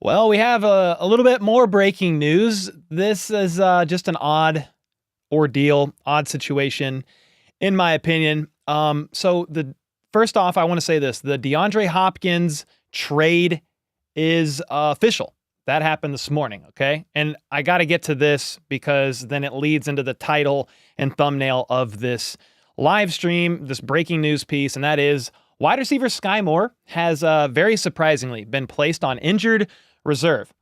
Well, we have a little bit more breaking news. This is just an odd ordeal, odd situation, in my opinion. So first off, I want to say this: the DeAndre Hopkins trade is official. That happened this morning, okay? And I got to get to this because then it leads into the title and thumbnail of this live stream, this breaking news piece, and that is wide receiver Skyy Moore has very surprisingly been placed on injured reserve.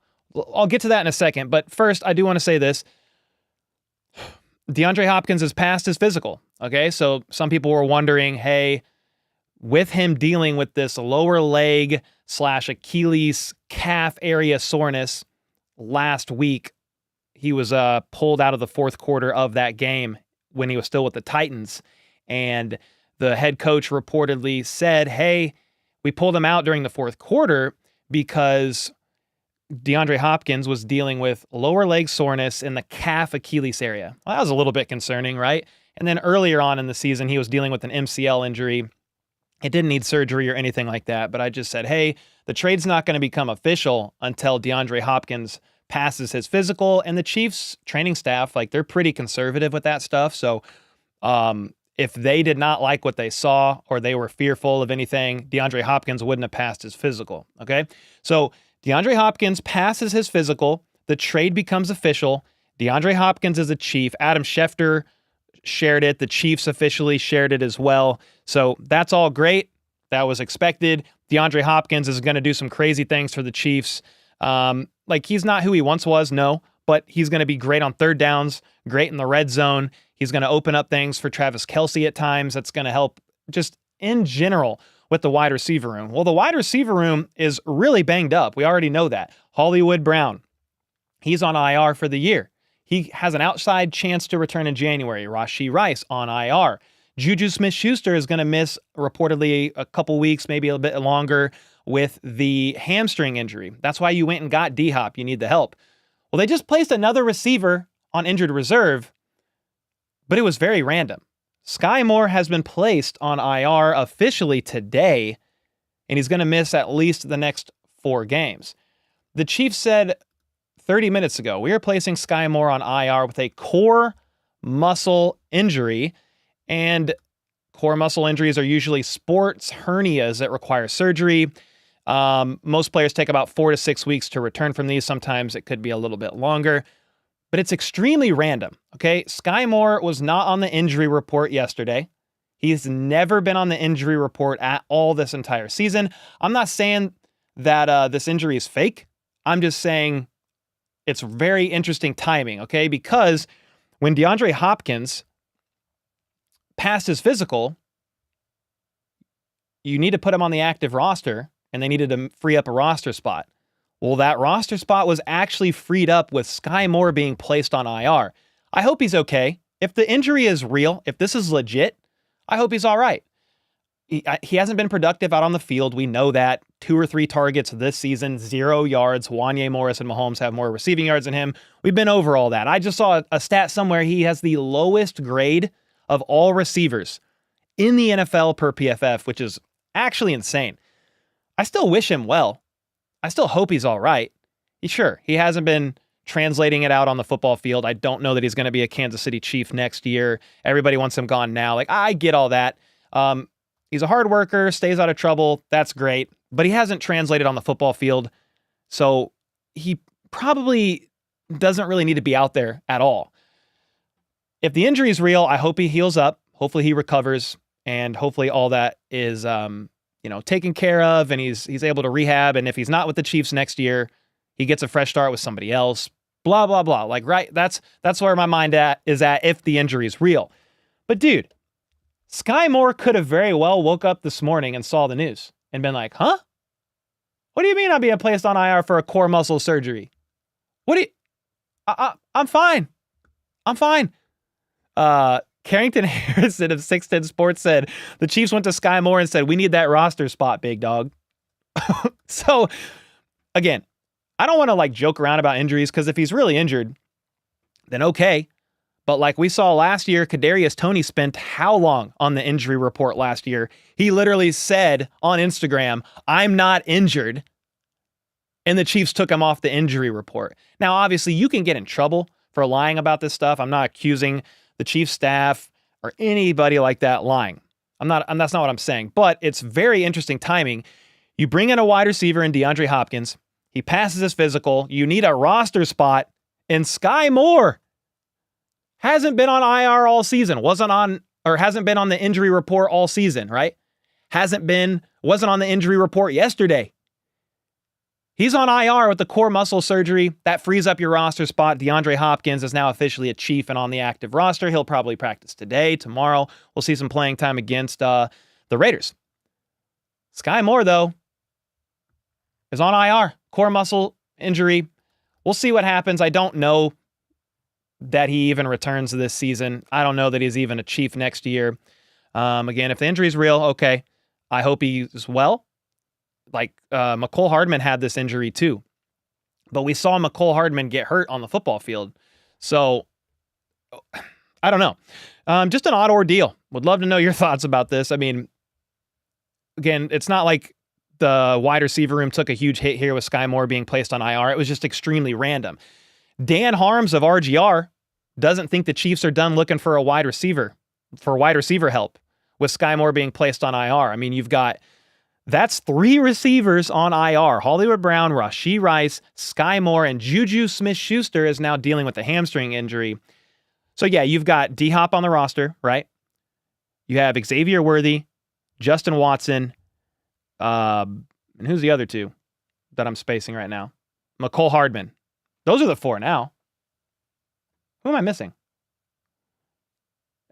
I'll get to that in a second, but first I do want to say this. DeAndre Hopkins has passed his physical, okay? So some people were wondering, hey, with him dealing with this lower leg / Achilles calf area soreness last week, he was pulled out of the fourth quarter of that game when he was still with the Titans. And the head coach reportedly said, hey, we pulled him out during the fourth quarter because DeAndre Hopkins was dealing with lower leg soreness in the calf Achilles area. Well, that was a little bit concerning, right? And then earlier on in the season, he was dealing with an MCL injury. It didn't need surgery or anything like that, but I just said, hey, the trade's not going to become official until DeAndre Hopkins passes his physical, and the Chiefs training staff, they're pretty conservative with that stuff. So if they did not like what they saw or they were fearful of anything, DeAndre Hopkins wouldn't have passed his physical, okay? So DeAndre Hopkins passes his physical. The trade becomes official. DeAndre Hopkins is a Chief. Adam Schefter shared it. The Chiefs officially shared it as well. So that's all great. That was expected. DeAndre Hopkins is going to do some crazy things for the Chiefs. He's not who he once was, no, but he's going to be great on third downs, great in the red zone. He's going to open up things for Travis Kelce at times. That's going to help just in general with the wide receiver room. Well, the wide receiver room is really banged up. We already know that. Hollywood Brown, he's on IR for the year. He has an outside chance to return in January. Rashee Rice on IR. Juju Smith-Schuster is going to miss reportedly a couple weeks, maybe a bit longer with the hamstring injury. That's why you went and got D-Hop. You need the help. Well, they just placed another receiver on injured reserve, but it was very random. Skyy Moore has been placed on IR officially today, and he's going to miss at least the next 4 games. The Chiefs said 30 minutes ago, we are placing Skyy Moore on IR with a core muscle injury, and core muscle injuries are usually sports hernias that require surgery. Most players take about 4 to 6 weeks to return from these. Sometimes it could be a little bit longer, but it's extremely random, okay? Skyy Moore was not on the injury report yesterday. He's never been on the injury report at all this entire season. I'm not saying that this injury is fake. I'm just saying it's very interesting timing, okay? Because when DeAndre Hopkins passed his physical, you need to put him on the active roster, and they needed to free up a roster spot. Well, that roster spot was actually freed up with Skyy Moore being placed on IR. I hope he's okay. If the injury is real, if this is legit, I hope he's all right. He hasn't been productive out on the field. We know that. 2 or 3 targets this season, 0 yards. Wanya Morris and Mahomes have more receiving yards than him. We've been over all that. I just saw a stat somewhere. He has the lowest grade of all receivers in the NFL per PFF, which is actually insane. I still wish him well. I still hope he's all right. Sure, he hasn't been translating it out on the football field. I don't know that he's going to be a Kansas City Chief next year. Everybody wants him gone now. I get all that. He's a hard worker, stays out of trouble. That's great. But he hasn't translated on the football field. So he probably doesn't really need to be out there at all. If the injury is real, I hope he heals up. Hopefully he recovers, and hopefully all that is taken care of, and he's able to rehab. And if he's not with the Chiefs next year, he gets a fresh start with somebody else. Blah blah blah. Right? That's where my mind is at if the injury is real. But dude, Skyy Moore could have very well woke up this morning and saw the news and been like, "Huh? What do you mean I'm being placed on IR for a core muscle surgery? I'm fine. I'm fine." Carrington Harrison of 610 Sports said the Chiefs went to Skyy Moore and said, "We need that roster spot, big dog." So, again, I don't want to joke around about injuries, because if he's really injured, then okay. But like we saw last year, Kadarius Toney spent how long on the injury report last year? He literally said on Instagram, "I'm not injured." and the Chiefs took him off the injury report. Now, obviously, you can get in trouble for lying about this stuff. I'm not accusing the Chiefs staff or anybody like that lying. That's not what I'm saying. But it's very interesting timing. You bring in a wide receiver in DeAndre Hopkins. He passes his physical. You need a roster spot. And Skyy Moore hasn't been on IR all season. Hasn't been on the injury report all season, right? Wasn't on the injury report yesterday. He's on IR with the core muscle surgery. That frees up your roster spot. DeAndre Hopkins is now officially a Chief and on the active roster. He'll probably practice today, tomorrow. We'll see some playing time against the Raiders. Skyy Moore, though, is on IR. Core muscle injury. We'll see what happens. I don't know that he even returns this season. I don't know that he's even a Chief next year. Again, if the injury is real, okay. I hope he's well. Like McCole Hardman had this injury too. But we saw McCole Hardman get hurt on the football field. So, I don't know. Just an odd ordeal. Would love to know your thoughts about this. I mean, again, it's not like the wide receiver room took a huge hit here with Skyy Moore being placed on IR. It was just extremely random. Dan Harms of RGR doesn't think the Chiefs are done looking for wide receiver help with Skyy Moore being placed on IR. I mean, that's 3 receivers on IR. Hollywood Brown, Rashee Rice, Skyy Moore, and Juju Smith-Schuster is now dealing with a hamstring injury. So yeah, you've got D-Hop on the roster, right? You have Xavier Worthy, Justin Watson, and who's the other 2 that I'm spacing right now? McCole Hardman. Those are the 4 now. Who am I missing?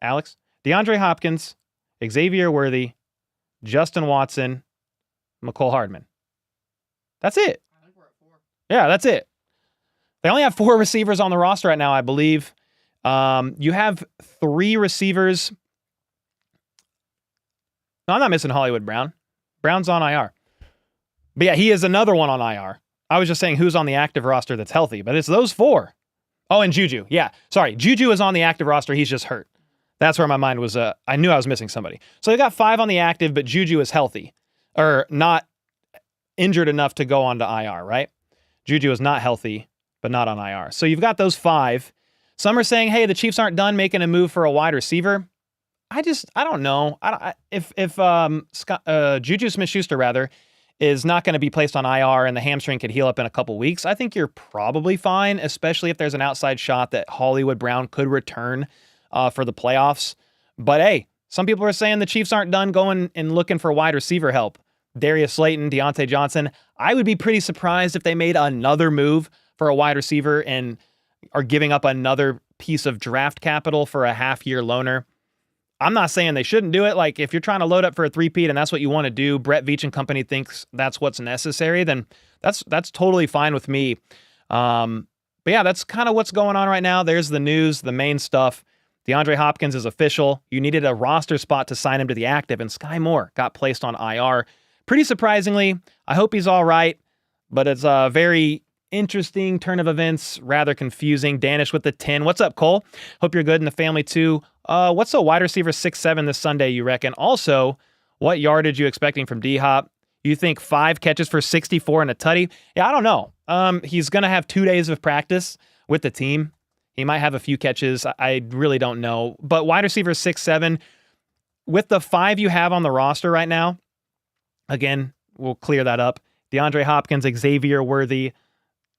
Alex? DeAndre Hopkins, Xavier Worthy, Justin Watson, McCole Hardman. That's it. I think we're at 4. Yeah, that's it. They only have 4 receivers on the roster right now, I believe. You have 3 receivers. No, I'm not missing Hollywood Brown. Brown's on IR. But yeah, he is another one on IR. I was just saying who's on the active roster that's healthy, but it's those 4. Oh, and Juju. Yeah, sorry. Juju is on the active roster. He's just hurt. That's where my mind was. I knew I was missing somebody. So they got 5 on the active, but Juju is healthy. Or not injured enough to go onto IR, right? Juju is not healthy, but not on IR. So you've got those 5. Some are saying, hey, the Chiefs aren't done making a move for a wide receiver. I don't know. If Juju Smith-Schuster, rather, is not going to be placed on IR and the hamstring could heal up in a couple weeks, I think you're probably fine, especially if there's an outside shot that Hollywood Brown could return for the playoffs. But hey, some people are saying the Chiefs aren't done going and looking for wide receiver help. Darius Slayton, Deontay Johnson. I would be pretty surprised if they made another move for a wide receiver and are giving up another piece of draft capital for a half-year loaner. I'm not saying they shouldn't do it. Like, if you're trying to load up for a three-peat and that's what you want to do, Brett Veach and company thinks that's what's necessary, then that's totally fine with me. But yeah, that's kind of what's going on right now. There's the news, the main stuff. DeAndre Hopkins is official. You needed a roster spot to sign him to the active, and Skyy Moore got placed on IR. Pretty surprisingly, I hope he's all right, but it's a very interesting turn of events, rather confusing. Danish with the 10. What's up, Cole? Hope you're good and the family too. What's a wide receiver 6'7" this Sunday, you reckon? Also, what yardage you expecting from D-Hop? You think 5 catches for 64 and a tutty? Yeah, I don't know. He's going to have 2 days of practice with the team. He might have a few catches. I really don't know. But wide receiver 6'7", with the 5 you have on the roster right now, again, we'll clear that up. DeAndre Hopkins, Xavier Worthy,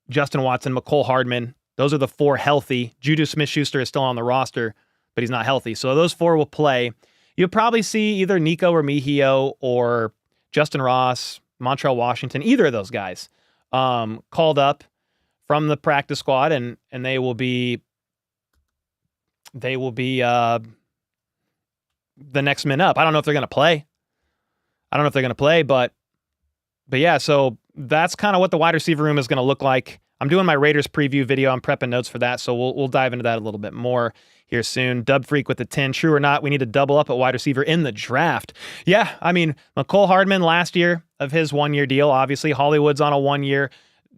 Justin Watson, McCole Hardman. Those are the 4 healthy. Juju Smith-Schuster is still on the roster, but he's not healthy. So those 4 will play. You'll probably see either Nico or Mejio or Justin Ross, Montrell Washington, either of those guys called up from the practice squad, and they will be the next men up. I don't know if they're going to play. But yeah, so that's kind of what the wide receiver room is going to look like. I'm doing my Raiders preview video. I'm prepping notes for that, so we'll dive into that a little bit more here soon. Dub Freak with the 10. True or not, we need to double up at wide receiver in the draft. Yeah, I mean, McCole Hardman last year of his 1-year deal. Obviously, Hollywood's on a 1-year.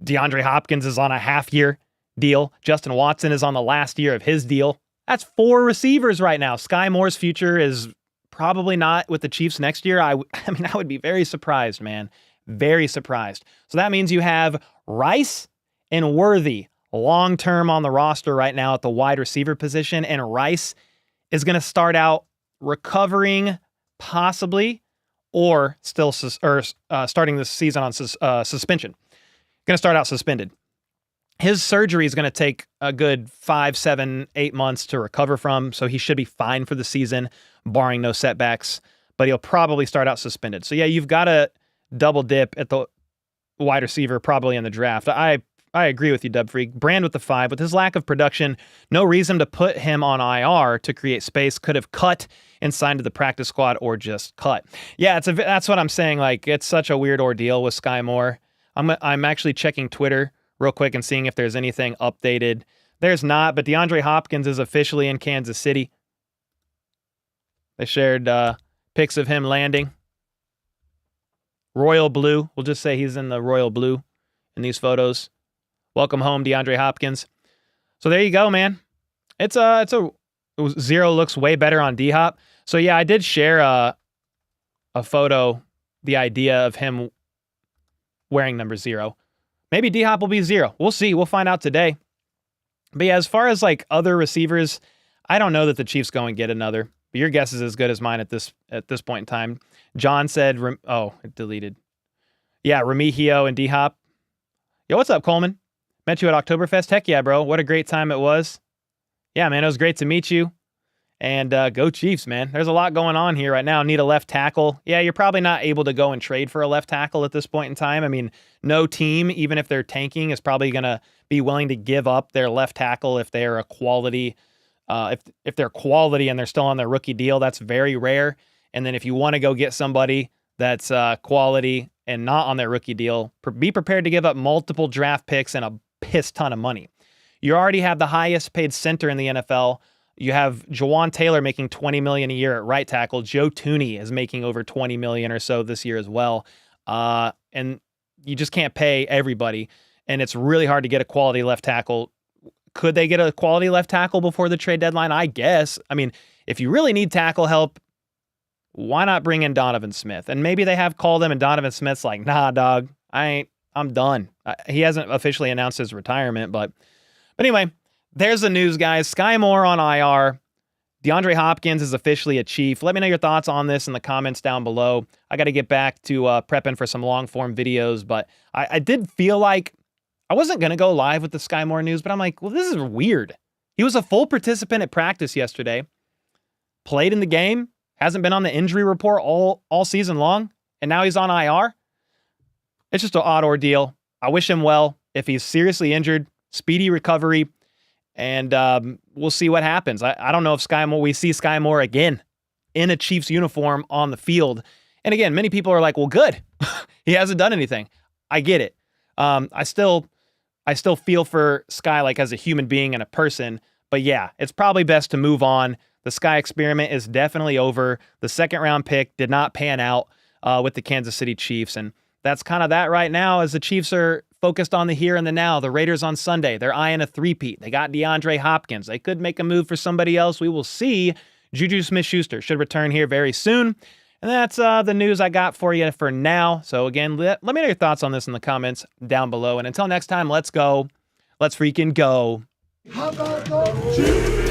DeAndre Hopkins is on a half-year deal. Justin Watson is on the last year of his deal. That's 4 receivers right now. Skyy Moore's future is probably not with the Chiefs next year. I mean, I would be very surprised, man. Very surprised. So that means you have Rice and Worthy long-term on the roster right now at the wide receiver position, and Rice is going to start out recovering possibly or still starting this season on suspension. Going to start out suspended. His surgery is going to take a good 5, 7, 8 months to recover from, so he should be fine for the season, barring no setbacks, but he'll probably start out suspended. So yeah, you've got to double dip at the wide receiver probably in the draft. I agree with you, Dub Freak. Brand with the 5. With his lack of production, no reason to put him on IR to create space. Could have cut and signed to the practice squad or just cut. Yeah, that's what I'm saying. Like, it's such a weird ordeal with Skyy Moore. I'm actually checking Twitter real quick and seeing if there's anything updated. There's not, but DeAndre Hopkins is officially in Kansas City. They shared pics of him landing. Royal blue. We'll just say he's in the royal blue in these photos. Welcome home, DeAndre Hopkins. So there you go, man. Zero looks way better on D-Hop. So yeah, I did share a photo, the idea of him wearing number 0. Maybe D-Hop will be 0. We'll see. We'll find out today. But yeah, as far as like other receivers, I don't know that the Chiefs go and get another. But your guess is as good as mine at this point in time. John said, it deleted. Yeah, Remigio and D-Hop. Yo, what's up, Coleman? Met you at Oktoberfest. Heck yeah, bro. What a great time it was. Yeah, man, it was great to meet you. And go Chiefs, man. There's a lot going on here right now. Need a left tackle. Yeah, you're probably not able to go and trade for a left tackle at this point in time. I mean, no team, even if they're tanking, is probably going to be willing to give up their left tackle if they're a quality. If they're quality and they're still on their rookie deal, that's very rare. And then if you want to go get somebody that's quality and not on their rookie deal, be prepared to give up multiple draft picks and a piss ton of money. You already have the highest paid center in the NFL. You have Jawan Taylor making $20 million a year at right tackle. Joe Tooney is making over $20 million or so this year as well. And you just can't pay everybody. And it's really hard to get a quality left tackle. Could they get a quality left tackle before the trade deadline? I guess. I mean, if you really need tackle help, why not bring in Donovan Smith? And maybe they have called him and Donovan Smith's like, nah, dog, I'm done. He hasn't officially announced his retirement, but anyway, there's the news, guys. Skyy Moore on IR. DeAndre Hopkins is officially a Chief. Let me know your thoughts on this in the comments down below. I got to get back to prepping for some long-form videos, but I did feel like I wasn't going to go live with the Skyy Moore news, but I'm like, well, this is weird. He was a full participant at practice yesterday, played in the game, hasn't been on the injury report all season long, and now he's on IR. It's just an odd ordeal. I wish him well. If he's seriously injured, speedy recovery, and we'll see what happens. I don't know if we see Skyy Moore again in a Chiefs uniform on the field. And again, many people are like, well, good. He hasn't done anything. I get it. I still feel for Skyy like as a human being and a person. But yeah, it's probably best to move on. The Skyy experiment is definitely over. The second-round pick did not pan out with the Kansas City Chiefs, and that's kind of that right now as the Chiefs are focused on the here and the now. The Raiders on Sunday, they're eyeing a three-peat. They got DeAndre Hopkins. They could make a move for somebody else. We will see. Juju Smith-Schuster should return here very soon. And that's the news I got for you for now. So again, let me know your thoughts on this in the comments down below. And until next time, let's go. Let's freaking go. How about those Chiefs?